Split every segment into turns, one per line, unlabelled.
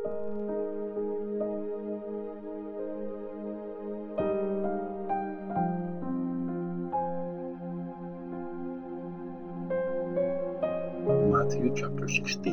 Matthew chapter 16.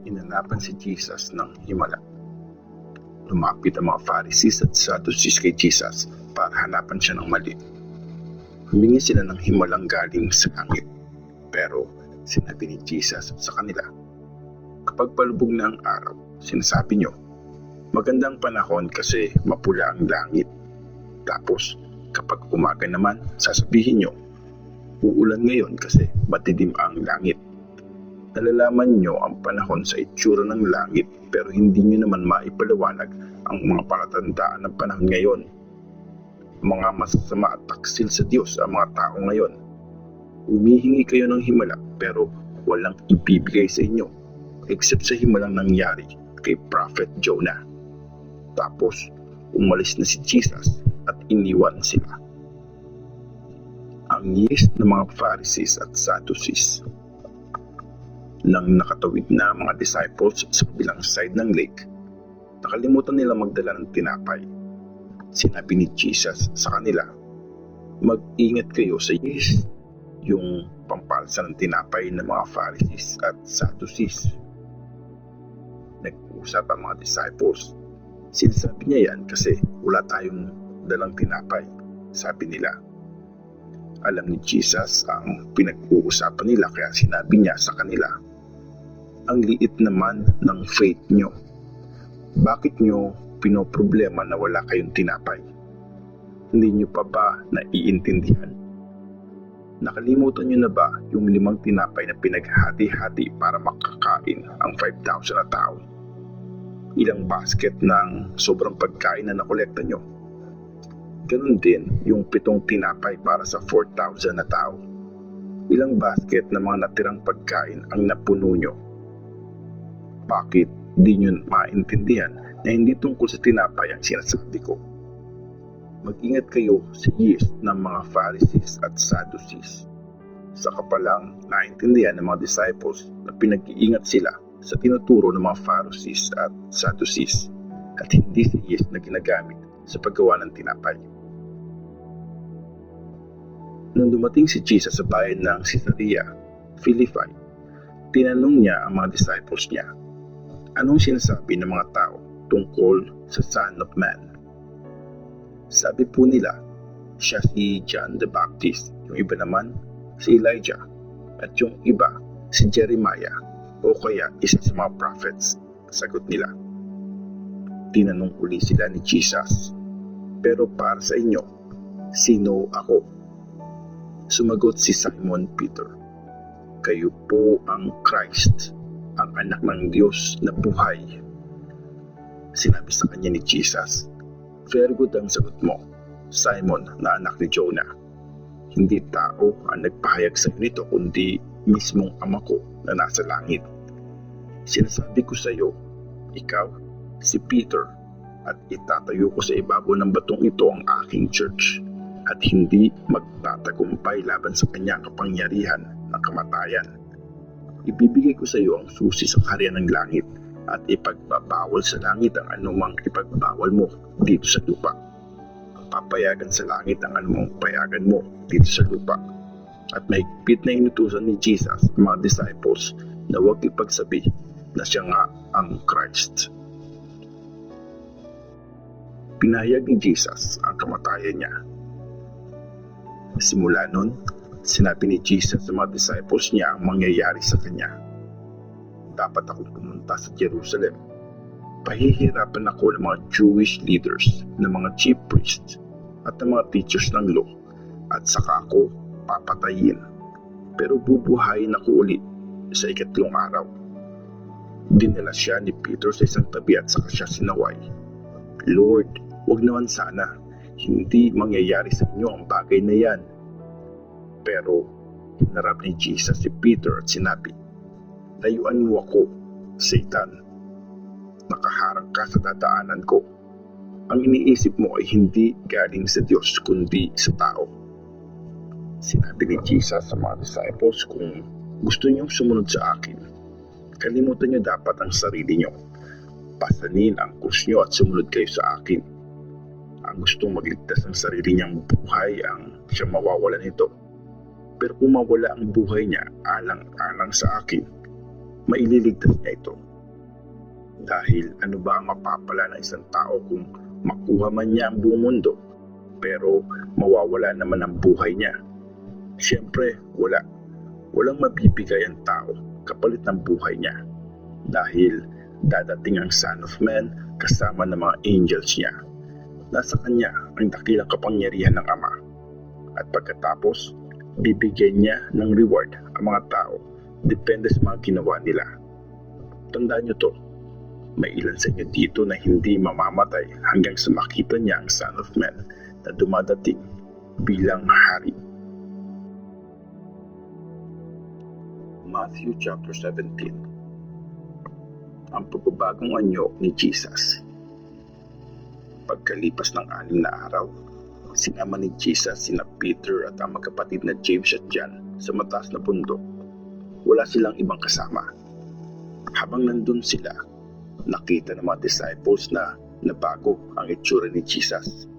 Inanapan si Jesus ng himala. Lumapit ang mga Pharisees at Sadducees kay Jesus para hanapan siya ng mali. Humingi sila ng himalang galing sa langit. Pero sinabi ni Jesus sa kanila, kapag palubog na ang araw, sinasabi nyo, magandang panahon kasi mapula ang langit. Tapos kapag umaga naman, sasabihin nyo, uulan ngayon kasi matidim ang langit. Nalalaman nyo ang panahon sa itsura ng langit pero hindi nyo naman maipaliwanag ang mga palatandaan ng panahon ngayon. Mga masasama at taksil sa Diyos ang mga tao ngayon. Humihingi kayo ng himala pero walang ibibigay sa inyo except sa himalang nangyari kay Prophet Jonah. Tapos umalis na si Jesus at iniwan sila. Ang list ng mga Pharisees at Sadducees. Nang nakatawid na mga disciples sa kabilang side ng lake, nakalimutan nila magdala ng tinapay. Sinabi ni Jesus sa kanila, mag-ingat kayo sa yeast, yung pampalsa ng tinapay ng mga Pharisees at Sadducees. Nag-uusap ang mga disciples. Sinasabi niya yan kasi wala tayong dalang tinapay, sabi nila. Alam ni Jesus ang pinag-uusapan nila kaya sinabi niya sa kanila, ang liit naman ng faith nyo. Bakit nyo pinoproblema na wala kayong tinapay? Hindi nyo pa ba naiintindihan? Nakalimutan nyo na ba yung 5 tinapay na pinaghati-hati para makakain ang 5,000 na tao? Ilang basket ng sobrang pagkain na nakolekta nyo? Ganun din yung 7 tinapay para sa 4,000 na tao. Ilang basket ng mga natirang pagkain ang napuno nyo? Bakit di nyo maintindihan na hindi tungkol sa tinapay ang sinasabi ko? Mag-ingat kayo sa yeast ng mga Pharisees at Sadducees. Saka palang naintindihan ng mga disciples na pinag-iingat sila sa tinuturo ng mga Pharisees at Sadducees at hindi sa yeast na ginagamit sa paggawa ng tinapay. Nang dumating si Jesus sa bayan ng Caesarea Philippi, tinanong niya ang mga disciples niya, anong sinasabi ng mga tao tungkol sa Son of Man? Sabi po nila, siya si John the Baptist, yung iba naman si Elijah, at yung iba si Jeremiah o kaya isa sa mga prophets, sagot nila. Tinanong uli sila ni Jesus, pero para sa inyo, sino ako? Sumagot si Simon Peter, kayo po ang Christ, ang anak ng Diyos na buhay. Sinabi sa kanya ni Jesus, very good ang sagot mo, Simon na anak ni Jonah. Hindi tao ang nagpahayag sa iyo nito kundi mismong ama ko na nasa langit. Sinasabi ko sa iyo, ikaw si Peter at itatayo ko sa ibabaw ng batong ito ang aking church at hindi magtatagumpay laban sa kanyang kapangyarihan ng kamatayan. Ibibigay ko sa iyo ang susi sa kaharian ng langit at ipagbabawal sa langit ang anumang ipagbawal mo dito sa lupa. Papayagan sa langit ang anumang payagan mo dito sa lupa. At mahigpit na inutusan ni Jesus ang mga disciples na huwag ipagsabi na siya nga ang Christ. Pinahayag ni Jesus ang kamatayan niya. Simula nun, sinabi ni Jesus sa mga disciples niya ang mangyayari sa kanya. Dapat akong pumunta sa Jerusalem. Pahihirapan ako ng mga Jewish leaders, ng mga chief priests, at ng mga teachers ng law, at saka ako papatayin. Pero bubuhayin ako ulit sa 3 araw. Dinala siya ni Peter sa isang tabi at saka siya sinaway. Lord, wag naman sana, hindi mangyayari sa inyo ang bagay na yan. Pero hinarap ni Jesus si Peter at sinabi, layuan mo ako, Satan. Nakaharang ka sa dadaanan ko. Ang iniisip mo ay hindi galing sa Diyos kundi sa tao. Sinabi ni Jesus sa mga disciples, kung gusto niyong sumunod sa akin, kalimutan niyo dapat ang sarili niyo. pasanin ang krus niyo at sumunod kayo sa akin. Ang gustong magligtas ng sarili niyang buhay ang siyang mawawala nito. Pero kung mawala ang buhay niya alang-alang sa akin, maililigtas niya ito. Dahil ano ba ang mapapala ng isang tao kung makuha man niya ang buong mundo, pero mawawala naman ang buhay niya? Siyempre, walang mabibigay ang tao kapalit ng buhay niya. Dahil dadating ang Son of Man kasama ng mga angels niya. Nasa kanya ang dakilang kapangyarihan ng Ama. At pagkatapos, bibigyan niya ng reward ang mga tao depende sa mga ginawa nila. Tandaan niyo to, may ilan sa inyo dito na hindi mamamatay hanggang sa makita niya ang Son of Man na dumadating bilang hari. Matthew chapter 17. Ang pagbabagong anyo ni Jesus. Pagkalipas ng 6 na araw, sinama ni Jesus sina Peter at ang magkapatid na James at John sa mataas na bundok. Wala silang ibang kasama. Habang nandun sila, nakita ng mga disciples na nabago ang itsura ni Jesus.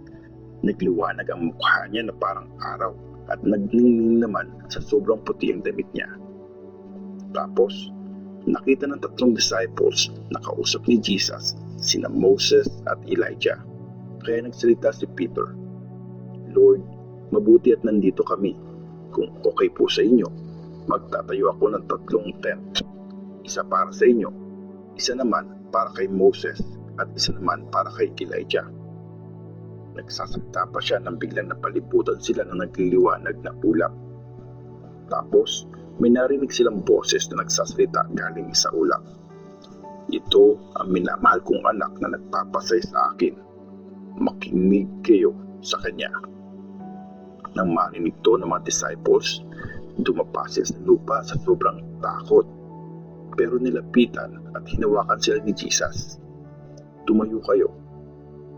Nagliwanag ang mukha niya na parang araw at nagningning naman sa sobrang puti ang damit niya. Tapos, nakita ng 3 disciples na kausap ni Jesus sina Moses at Elijah. Kaya nagsalita si Peter, "Lord, mabuti at nandito kami. Kung okay po sa inyo, magtatayo ako ng 3 tent. Isa para sa inyo, isa naman para kay Moses at isa naman para kay Elijah." Nagsasalita pa siya nang biglang napalibutan sila ng nagliliwanag na ulap. Tapos, may narinig silang boses na nagsasalita galing sa ulap. "Ito ang minamahal kong anak na nagpapasay sa akin. Makinig kayo sa kanya." Nang marinig to ng mga disciples, dumapa sila sa lupa sa sobrang takot. Pero nilapitan at hinawakan sila ni Jesus. "Tumayo kayo.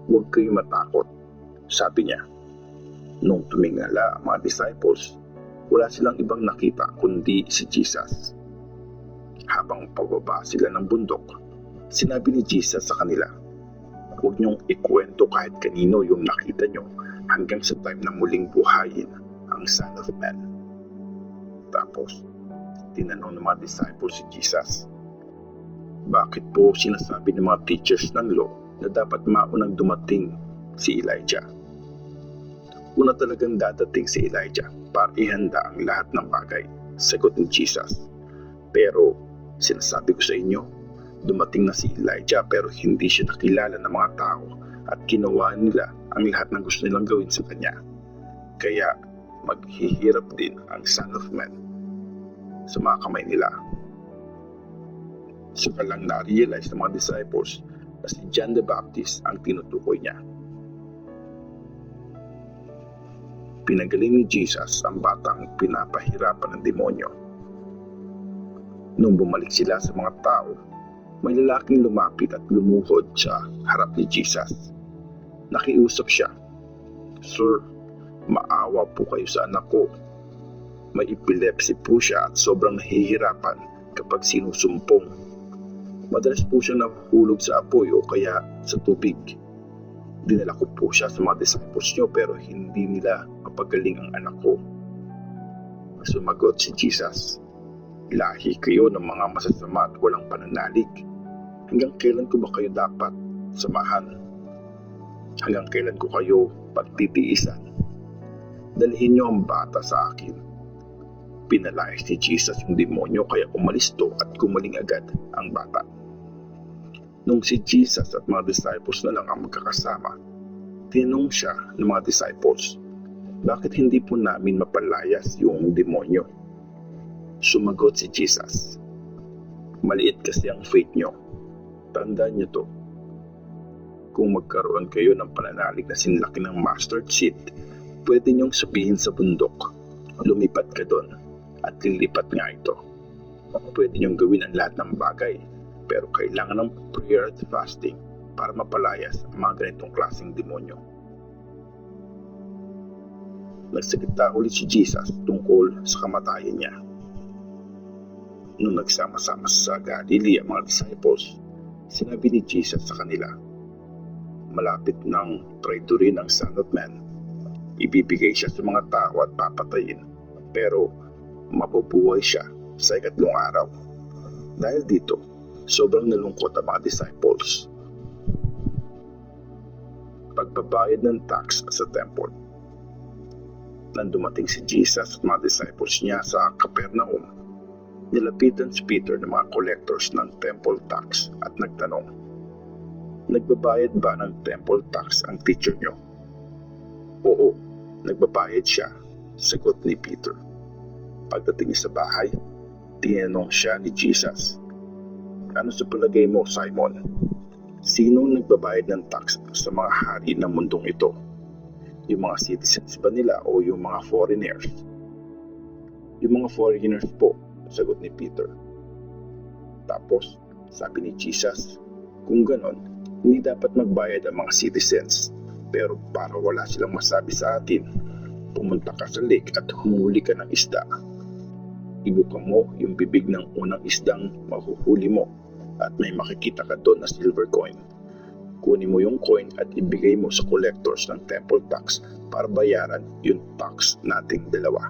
Huwag kayong matakot," sabi niya. Nung tumingala ang mga disciples, wala silang ibang nakita kundi si Jesus. Habang pababa sila ng bundok, sinabi ni Jesus sa kanila, "Huwag niyong ikwento kahit kanino yung nakita niyo hanggang sa time na muling buhayin ang Son of Man." Tapos, tinanong ng mga disciples si Jesus, "Bakit po sinasabi ng mga teachers ng law na dapat maunang dumating si Elijah?" "Una talagang dadating si Elijah para ihanda ang lahat ng bagay," sagot ni Jesus. "Pero sinasabi ko sa inyo, dumating na si Elijah pero hindi siya nakilala ng mga tao at ginawa nila ang lahat ng gusto nilang gawin sa kanya. Kaya maghihirap din ang Son of Man sa mga kamay nila." Saka lang na-realize ng mga disciples na si John the Baptist ang tinutukoy niya. Pinagaling ni Jesus ang batang pinapahirapan ng demonyo. Nung bumalik sila sa mga tao, may lalaking lumapit at lumuhod sa harap ni Jesus. Nakiusap siya, "Sir, maawa po kayo sa anak ko. May epilepsy po siya at sobrang nahihirapan kapag sinusumpong. Madalas po siya nahuhulog sa apoy o kaya sa tubig. Dinala ko po siya sa mga disciples niyo pero hindi nila mapagaling ang anak ko." Sumagot si Jesus, "Lahi kayo ng mga masasama at walang pananalig. Hanggang kailan ko ba kayo dapat samahan? Hanggang kailan ko kayo pagtitiisan? Dalhin niyo ang bata sa akin." Pinalayas ni Jesus yung demonyo kaya umalis to at gumaling agad ang bata. Nung si Jesus at mga disciples na lang ang magkakasama, tinanong siya ng mga disciples, "Bakit hindi po namin mapalayas yung demonyo?" Sumagot si Jesus, "Maliit kasi ang faith nyo. Tandaan nyo to. Kung magkaroon kayo ng pananalig na sinlaki ng mustard seed, pwede nyong sabihin sa bundok, lumipat ka doon at lilipat nga ito. Pwede nyong gawin ang lahat ng bagay, pero kailangan ng prayer at fasting para mapalayas ang mga ganitong klaseng demonyo." Nagsalita ulit si Jesus tungkol sa kamatayan niya. Nung nagsama-sama sa Galilee ang mga disciples, Sinabi ni Jesus sa kanila, malapit ng traidorin ng Son of Man. Ibibigay siya sa mga tao at papatayin, pero mabubuhay siya sa ikatlong araw. Dahil dito, sobrang nalungkot ang mga disciples. Pagbabayad ng tax sa temple. Nang dumating si Jesus at mga disciples niya sa Capernaum, nilapitan si Peter ng mga collectors ng temple tax at nagtanong, nagbabayad ba ng temple tax ang teacher niyo? Oo, nagbabayad siya, sagot ni Peter. Pagdating niya sa bahay, tinanong siya ni Jesus, ano sa palagay mo, Simon? Sino nagbabayad ng tax sa mga hari ng mundong ito? Yung mga citizens ba nila o yung mga foreigners? Yung mga foreigners po, sagot ni Peter. Tapos, sabi ni Jesus, kung ganon, hindi dapat magbayad ang mga citizens. Pero para wala silang masabi sa atin, pumunta ka sa lake at humuli ka ng isda. Ibuka mo yung bibig ng unang isdang mahuhuli mo at may makikita ka doon na silver coin. Kunin mo yung coin at ibigay mo sa collectors ng temple tax para bayaran yung tax nating dalawa.